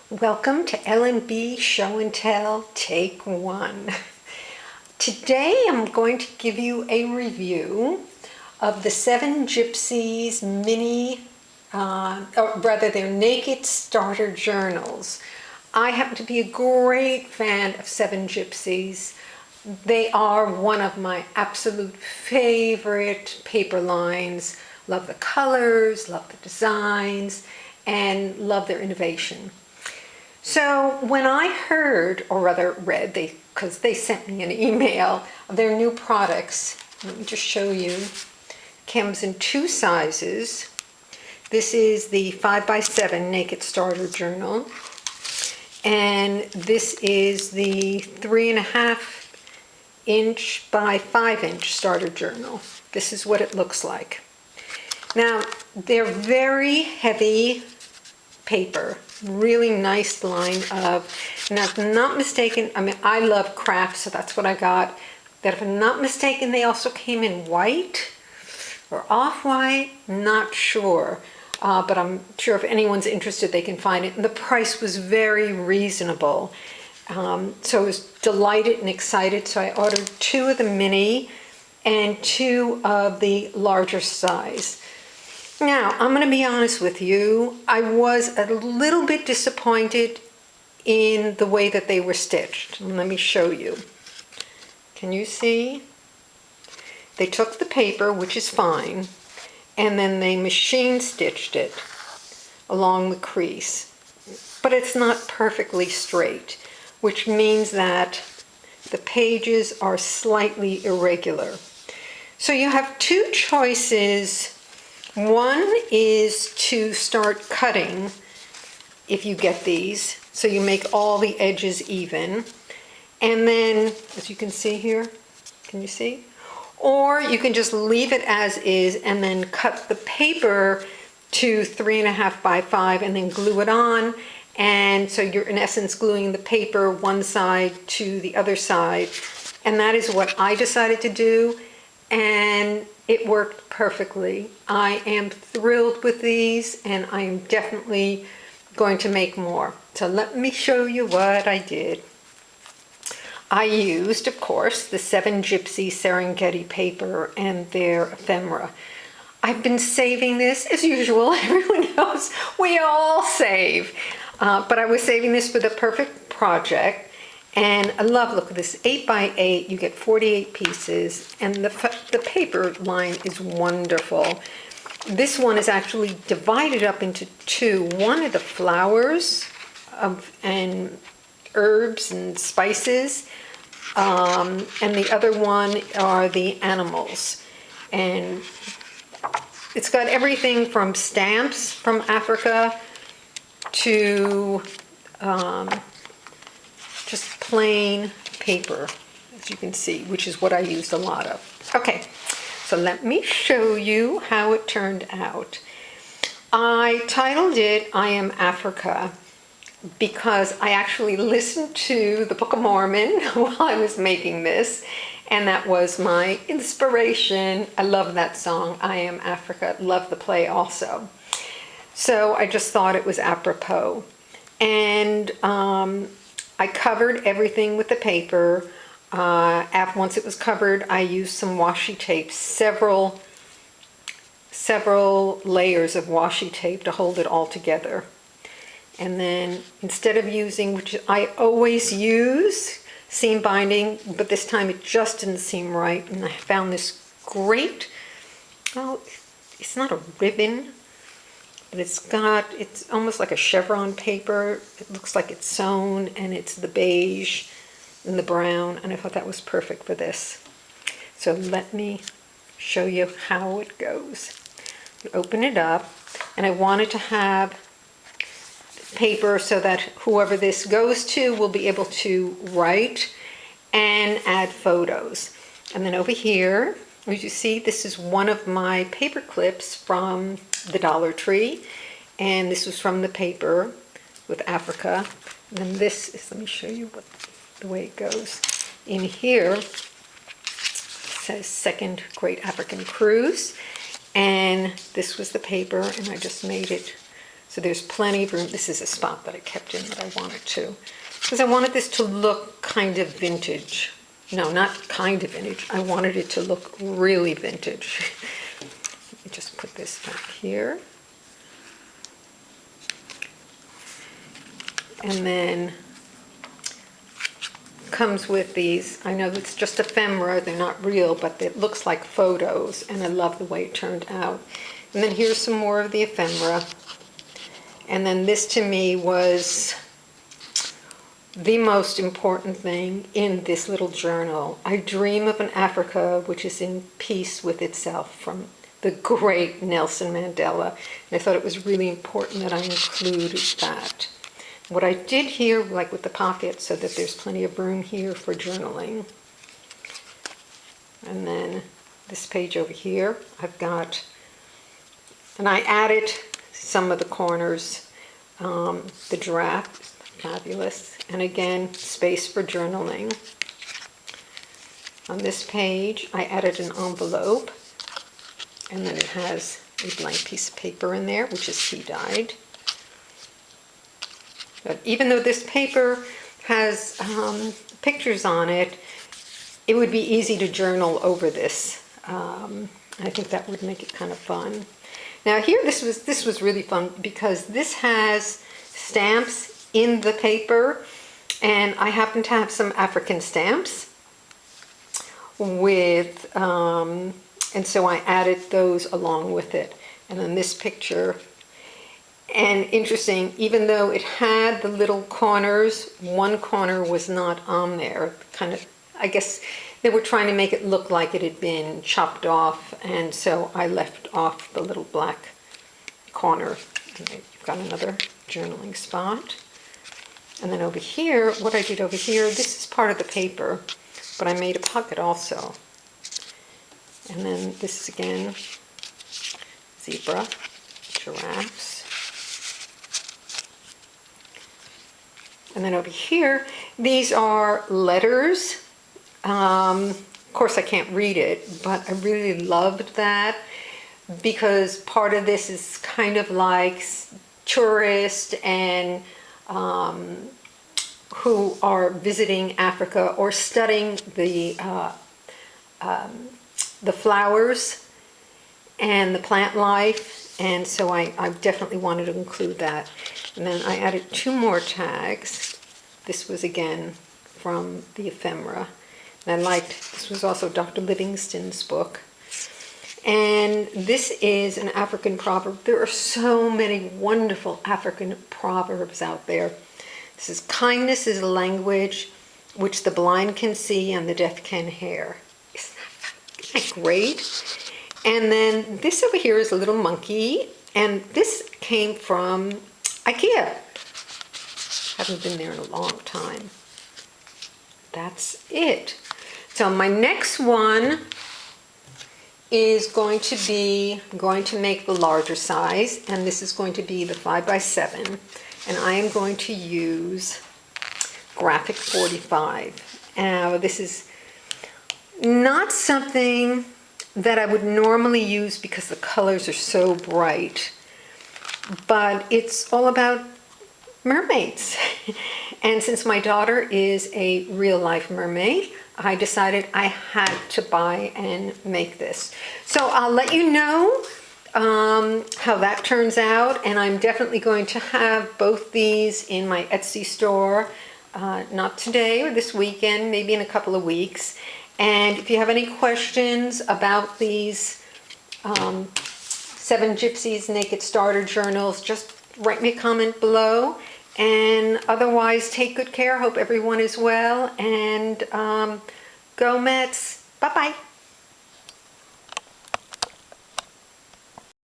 Welcome to L&B Show and Tell Take 1. Today I'm going to give you a review of the 7 Gypsies mini, or rather they're naked starter journals. I happen to be a great fan of 7 Gypsies. They are one of my absolute favorite paper lines. Love the colors, love the designs, and love their innovation. So when I heard, or rather read, because they sent me an email of their new products, let me just show you. Comes in 2 sizes. This is the 5x7 Naked Starter Journal. And this is the 3.5 inch by 5 inch starter journal. This is what it looks like. Now, they're very heavy paper, really nice line of, and if I'm not mistaken, I mean, I love craft, so that's what I got. That if I'm not mistaken, they also came in white or off-white, not sure. But I'm sure if anyone's interested, they can find it. And the price was very reasonable. So I was delighted and excited. So I ordered 2 of the mini and 2 of the larger size. Now, I'm going to be honest with you. I was a little bit disappointed in the way that they were stitched. Let me show you. Can you see? They took the paper, which is fine, and then they machine stitched it along the crease. But it's not perfectly straight, which means that the pages are slightly irregular. So you have 2 choices. One is to start cutting if you get these, so you make all the edges even. And then, as you can see here, can you see? Or you can just leave it as is and then cut the paper to 3.5 by 5 and then glue it on. And so you're in essence gluing the paper one side to the other side. And that is what I decided to do. And it worked perfectly. I am thrilled with these, and I am definitely going to make more. So let me show you what I did. I used, of course, the 7 Gypsy Serengeti paper and their ephemera. I've been saving this, as usual. Everyone knows we all save. But I was saving this for the perfect project. And I love, look at this, 8 by 8, you get 48 pieces, and the paper line is wonderful. This one is actually divided up into 2. One are the flowers and herbs and spices, and the other one are the animals. And it's got everything from stamps from Africa to just plain paper, as you can see, which is what I used a lot of. Okay, so let me show you how it turned out. I titled it, I Am Africa, because I actually listened to the Book of Mormon while I was making this, and that was my inspiration. I love that song, I Am Africa. Love the play also. So I just thought it was apropos. And I covered everything with the paper. Once it was covered, I used some washi tape, several layers of washi tape to hold it all together. And then instead of using, which I always use, seam binding, but this time it just didn't seem right. And I found this great, well, it's not a ribbon, but it's almost like a chevron paper. It looks like it's sewn, and it's the beige and the brown, and I thought that was perfect for this. So let me show you how it goes. You open it up, and I wanted to have paper so that whoever this goes to will be able to write and add photos. And then over here, as you see, this is one of my paper clips from the Dollar Tree, and this was from the paper with Africa. And then this is, let me show you the way it goes. In here, it says Second Great African Cruise, and this was the paper, and I just made it So there's plenty of room. This is a spot that I kept in that I wanted to, because I wanted this to look kind of vintage. No, not kind of vintage. I wanted it to look really vintage. Let me just put this back here. And then comes with these, I know it's just ephemera, they're not real, but it looks like photos, and I love the way it turned out. And then here's some more of the ephemera. And then this to me was the most important thing in this little journal. I dream of an Africa which is in peace with itself, from the great Nelson Mandela. And I thought it was really important that I included that. What I did here, like with the pocket, so that there's plenty of room here for journaling. And then this page over here, I've got, and I added some of the corners, the giraffe, fabulous. And again, space for journaling. On this page, I added an envelope, and then it has a blank piece of paper in there, which is tea dyed. But even though this paper has pictures on it, it would be easy to journal over this. I think that would make it kind of fun. Now here, this was really fun because this has stamps in the paper, and I happen to have some African stamps with, and so I added those along with it. And then this picture. And interesting, even though it had the little corners, one corner was not on there. Kind of, I guess they were trying to make it look like it had been chopped off, and so I left off the little black corner. And you've got another journaling spot. And then over here, what I did over here, this is part of the paper, but I made a pocket also. And then this is again, zebra, giraffes. And then over here, these are letters. Of course, I can't read it, but I really loved that because part of this is kind of like tourists and who are visiting Africa or studying the flowers and the plant life. And so I definitely wanted to include that. And then I added two more tags. This was again from the ephemera. And I liked, this was also Dr. Livingston's book. And this is an African proverb. There are so many wonderful African proverbs out there. This is, kindness is a language which the blind can see and the deaf can hear. Isn't that great? And then this over here is a little monkey. And this came from IKEA. Haven't been there in a long time. That's it. So my next one is going to make the larger size, and this is going to be the 5x7, and I am going to use Graphic 45. Now this is not something that I would normally use because the colors are so bright, but it's all about mermaids. And since my daughter is a real-life mermaid, I decided I had to buy and make this. So I'll let you know how that turns out, and I'm definitely going to have both these in my Etsy store, not today or this weekend, maybe in a couple of weeks. And if you have any questions about these 7 Gypsies Naked Starter Journals, just write me a comment below. And otherwise, take good care. Hope everyone is well. And go Mets. Bye-bye.